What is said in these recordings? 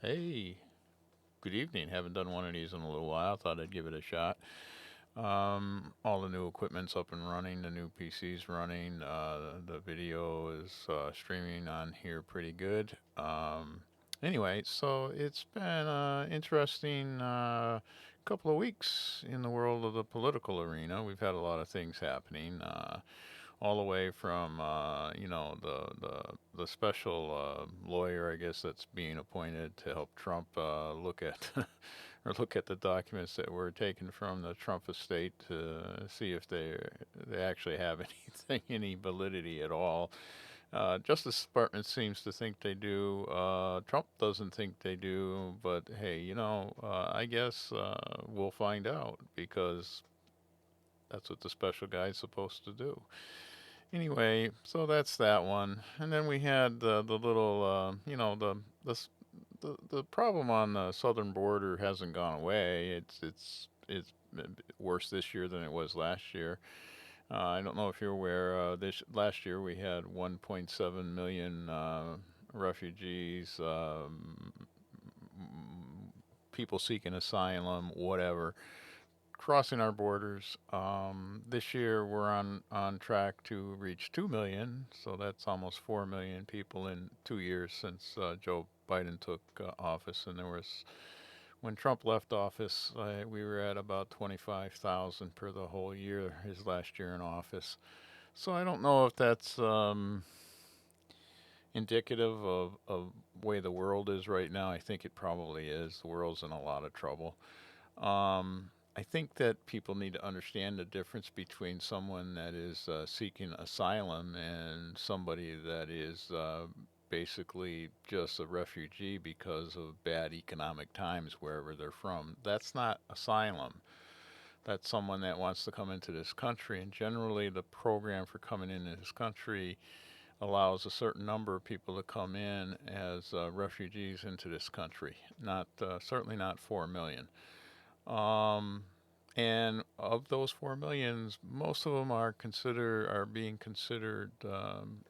Hey, good evening. Haven't done one of these in a little while. Thought I'd give it a shot. All the new equipment's up and running. The new PC's running. The video is streaming on here pretty good. Anyway, so it's been an interesting couple of weeks in the world of the political arena. We've had a lot of things happening. All the way from the special lawyer, I guess, that's being appointed to help Trump look at or look at the documents that were taken from the Trump estate to see if they actually have anything, any validity at all. Justice Department seems to think they do. Trump doesn't think they do, but hey, I guess we'll find out because that's what the special guy is supposed to do. Anyway, so that's that one. And then we had the little, the problem on the southern border hasn't gone away. It's worse this year than it was last year. I don't know if you're aware. This last year we had 1.7 million refugees, people seeking asylum, whatever, crossing our borders. This year we're on track to reach 2 million, so that's almost 4 million people in 2 years since Joe Biden took office. And there was, when Trump left office, we were at about 25,000 per the whole year, his last year in office. So I don't know if that's indicative of way the world is right now. I think it probably is. The world's in a lot of trouble. I think that people need to understand the difference between someone that is seeking asylum and somebody that is basically just a refugee because of bad economic times wherever they're from. That's not asylum. That's someone that wants to come into this country, and generally, the program for coming into this country allows a certain number of people to come in as refugees into this country. Not certainly not 4 million. Um, and of those 4 millions, most of them are being considered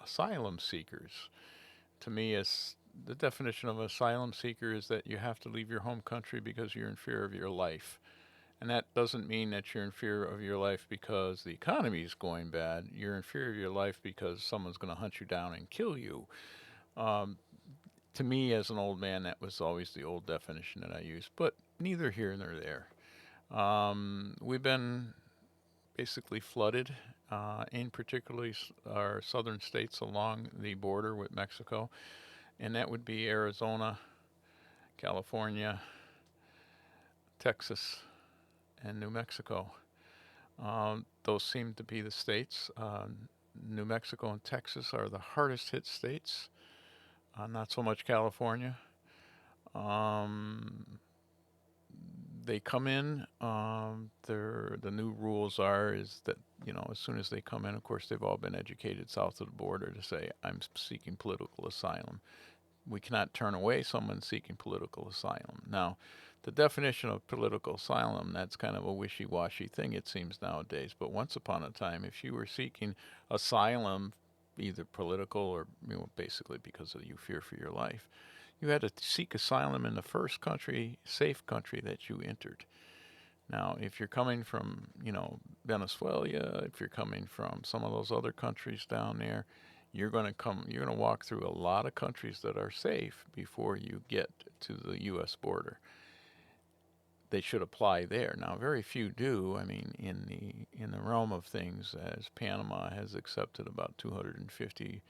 asylum seekers. To me, it's the definition of asylum seeker is that you have to leave your home country because you're in fear of your life. And that doesn't mean that you're in fear of your life because the economy is going bad. You're in fear of your life because someone's going to hunt you down and kill you. Um, to me, as an old man, that was always the old definition that I used. But neither here nor there. We've been basically flooded, in particularly our southern states along the border with Mexico, and that would be Arizona, California, Texas, and New Mexico. Those seem to be the states. New Mexico and Texas are the hardest hit states, not so much California. Um, they come in. The new rules are is that as soon as they come in, of course they've all been educated south of the border to say I'm seeking political asylum. We cannot turn away someone seeking political asylum. Now, the definition of political asylum, that's kind of a wishy-washy thing, it seems nowadays. But once upon a time, if you were seeking asylum, either political or basically because of you fear for your life, you had to seek asylum in the first country, safe country that you entered. Now, if you're coming from, Venezuela, if you're coming from some of those other countries down there, you're going to walk through a lot of countries that are safe before you get to the US border. They should apply there. Now, very few do. I mean, in the realm of things, as Panama has accepted about 250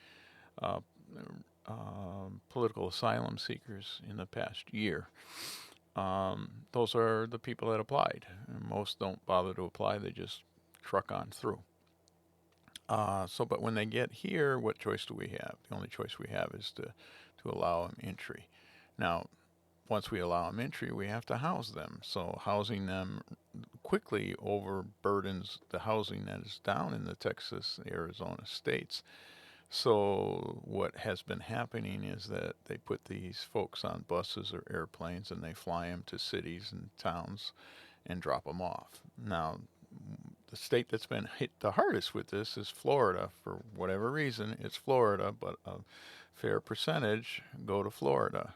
uh, political asylum seekers in the past year. Those are the people that applied. And most don't bother to apply; they just truck on through. But when they get here, what choice do we have? The only choice we have is to allow them entry. Now, once we allow them entry, we have to house them. So housing them quickly overburdens the housing that is down in the Texas, Arizona states. So what has been happening is that they put these folks on buses or airplanes and they fly them to cities and towns and drop them off. Now, the state that's been hit the hardest with this is Florida. For whatever reason, it's Florida, but a fair percentage go to Florida.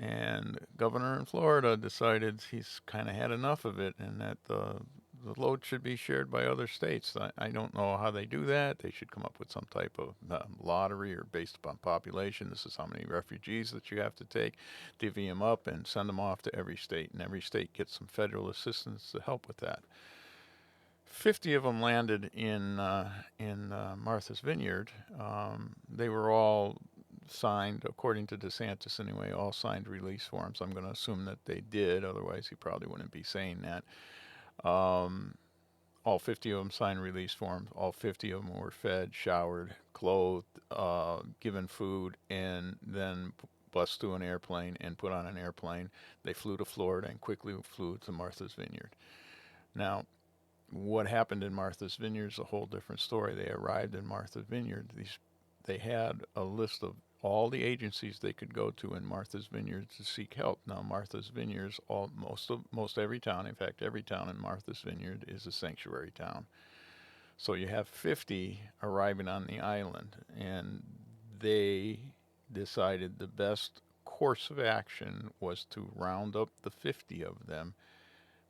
And the governor in Florida decided he's kind of had enough of it, and that the load should be shared by other states. I don't know how they do that. They should come up with some type of lottery or based upon population. This is how many refugees that you have to take, divvy them up, and send them off to every state, and every state gets some federal assistance to help with that. 50 of them landed in Martha's Vineyard. They were all signed, according to DeSantis anyway, all signed release forms. I'm going to assume that they did, otherwise he probably wouldn't be saying that. Um, all 50 of them signed release forms. All 50 of them were fed, showered, clothed, given food, and then bused to an airplane and put on an airplane. They flew to Florida and quickly flew to Martha's Vineyard. Now, what happened in Martha's Vineyard is a whole different story. They arrived in Martha's Vineyard. They had a list of all the agencies they could go to in Martha's Vineyard to seek help. Now, Martha's Vineyard, most every town, in fact, every town in Martha's Vineyard is a sanctuary town. So you have 50 arriving on the island, and they decided the best course of action was to round up the 50 of them,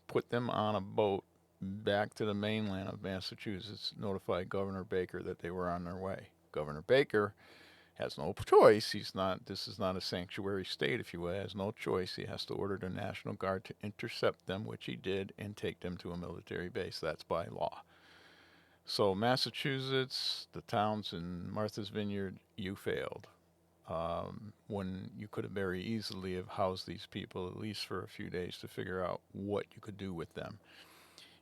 put them on a boat back to the mainland of Massachusetts, notified Governor Baker that they were on their way. Governor Baker has no choice. This is not a sanctuary state, if you will. He has no choice. He has to order the National Guard to intercept them, which he did, and take them to a military base. That's by law. So Massachusetts, the towns in Martha's Vineyard, you failed. When you could have very easily have housed these people at least for a few days to figure out what you could do with them.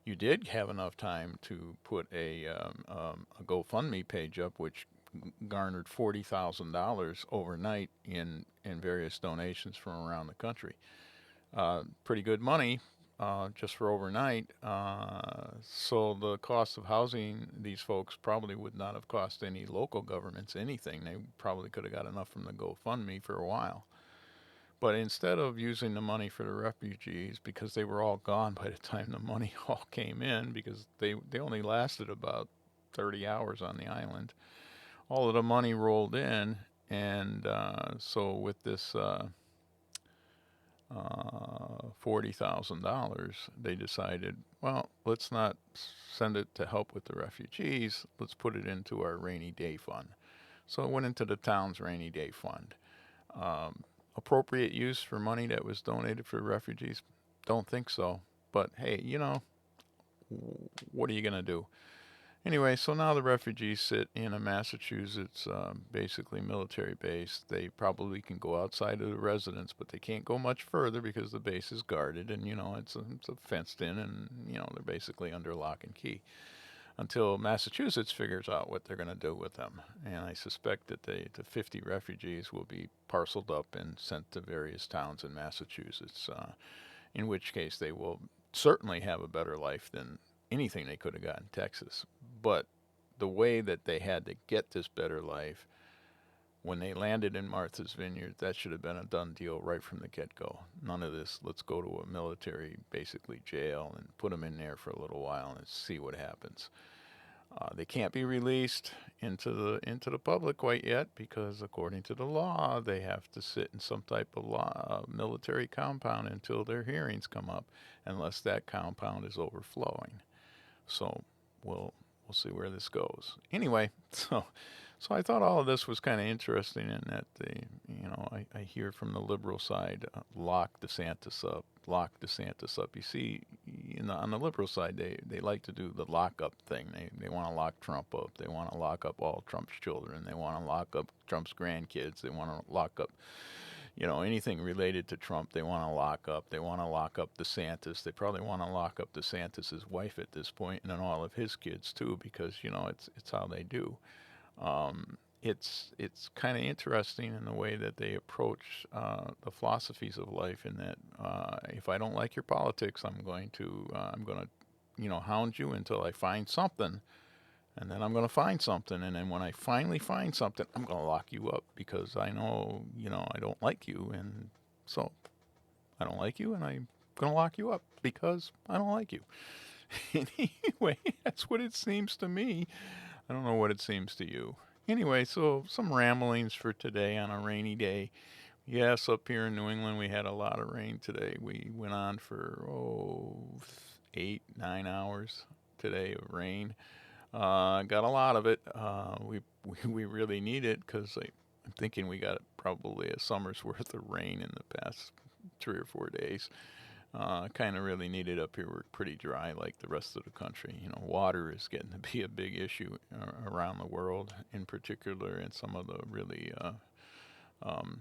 You did have enough time to put a GoFundMe page up, which garnered $40,000 overnight in various donations from around the country. Pretty good money just for overnight. So the cost of housing these folks probably would not have cost any local governments anything. They probably could have got enough from the GoFundMe for a while. But instead of using the money for the refugees, because they were all gone by the time the money all came in, because they only lasted about 30 hours on the island, all of the money rolled in. And so with this $40,000, they decided, well, let's not send it to help with the refugees. Let's put it into our rainy day fund. So it went into the town's rainy day fund. Appropriate use for money that was donated for refugees? Don't think so. But hey, what are you going to do? Anyway, so now the refugees sit in a Massachusetts, basically military base. They probably can go outside of the residence, but they can't go much further because the base is guarded, and it's a fenced in, and they're basically under lock and key until Massachusetts figures out what they're going to do with them. And I suspect that the 50 refugees will be parceled up and sent to various towns in Massachusetts, in which case they will certainly have a better life than anything they could have got in Texas. But the way that they had to get this better life, when they landed in Martha's Vineyard, that should have been a done deal right from the get-go. None of this, let's go to a military, basically jail, and put them in there for a little while and see what happens. They can't be released into the public quite yet because, according to the law, they have to sit in some type of military compound until their hearings come up, unless that compound is overflowing. So we'll see where this goes. Anyway, so I thought all of this was kind of interesting in that I hear from the liberal side, lock DeSantis up, lock DeSantis up. You see, on the liberal side, they like to do the lockup thing. They want to lock Trump up. They want to lock up all Trump's children. They want to lock up Trump's grandkids. They want to lock up anything related to Trump. They want to lock up. They want to lock up DeSantis. They probably want to lock up DeSantis' wife at this point, and then all of his kids too, because it's how they do. It's kind of interesting in the way that they approach the philosophies of life. In that, if I don't like your politics, I'm going to hound you until I find something. And then I'm going to find something. And then when I finally find something, I'm going to lock you up because I know, I don't like you. And so I don't like you and I'm going to lock you up because I don't like you. Anyway, that's what it seems to me. I don't know what it seems to you. Anyway, so some ramblings for today on a rainy day. Yes, up here in New England, we had a lot of rain today. We went on for 8, 9 hours today of rain. Got a lot of it. We really need it because I'm thinking we got probably a summer's worth of rain in the past 3 or 4 days. Kind of really need it up here. We're pretty dry like the rest of the country. You know, water is getting to be a big issue around the world, in particular in some of the really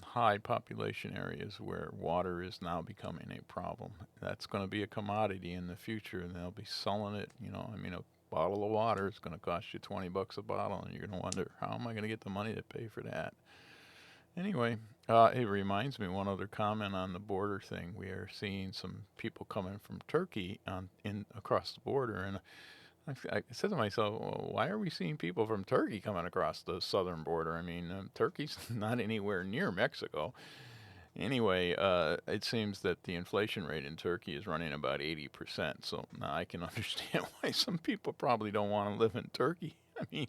high population areas where water is now becoming a problem. That's going to be a commodity in the future, and they'll be selling it. You know, I mean, a bottle of water is going to cost you $20 a bottle, and you're going to wonder, how am I going to get the money to pay for that? Anyway, it reminds me, one other comment on the border thing. We are seeing some people coming from Turkey in across the border, and I said to myself, well, why are we seeing people from Turkey coming across the southern border? I mean, Turkey's not anywhere near Mexico. Anyway, it seems that the inflation rate in Turkey is running about 80%. So now I can understand why some people probably don't want to live in Turkey. I mean,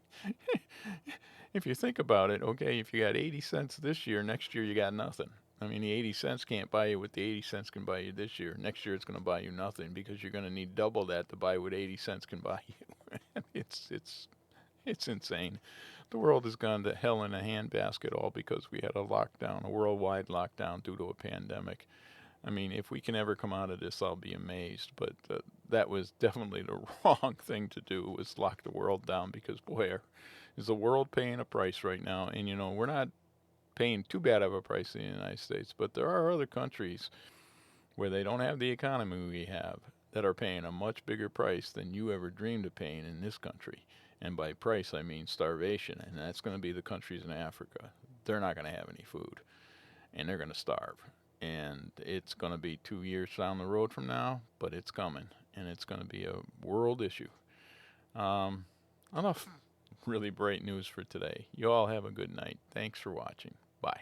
if you think about it, okay, if you got 80 cents this year, next year you got nothing. I mean, the 80 cents can't buy you what the 80 cents can buy you this year. Next year it's going to buy you nothing because you're going to need double that to buy what 80 cents can buy you. It's insane. The world has gone to hell in a handbasket all because we had a lockdown, a worldwide lockdown due to a pandemic. I mean, if we can ever come out of this, I'll be amazed. But that was definitely the wrong thing to do, was lock the world down, because boy, is the world paying a price right now. And you know, we're not paying too bad of a price in the United States, but there are other countries where they don't have the economy we have that are paying a much bigger price than you ever dreamed of paying in this country. And by price, I mean starvation. And that's going to be the countries in Africa. They're not going to have any food, and they're going to starve. And it's going to be 2 years down the road from now, but it's coming. And it's going to be a world issue. Um, enough really bright news for today. You all have a good night. Thanks for watching. Bye.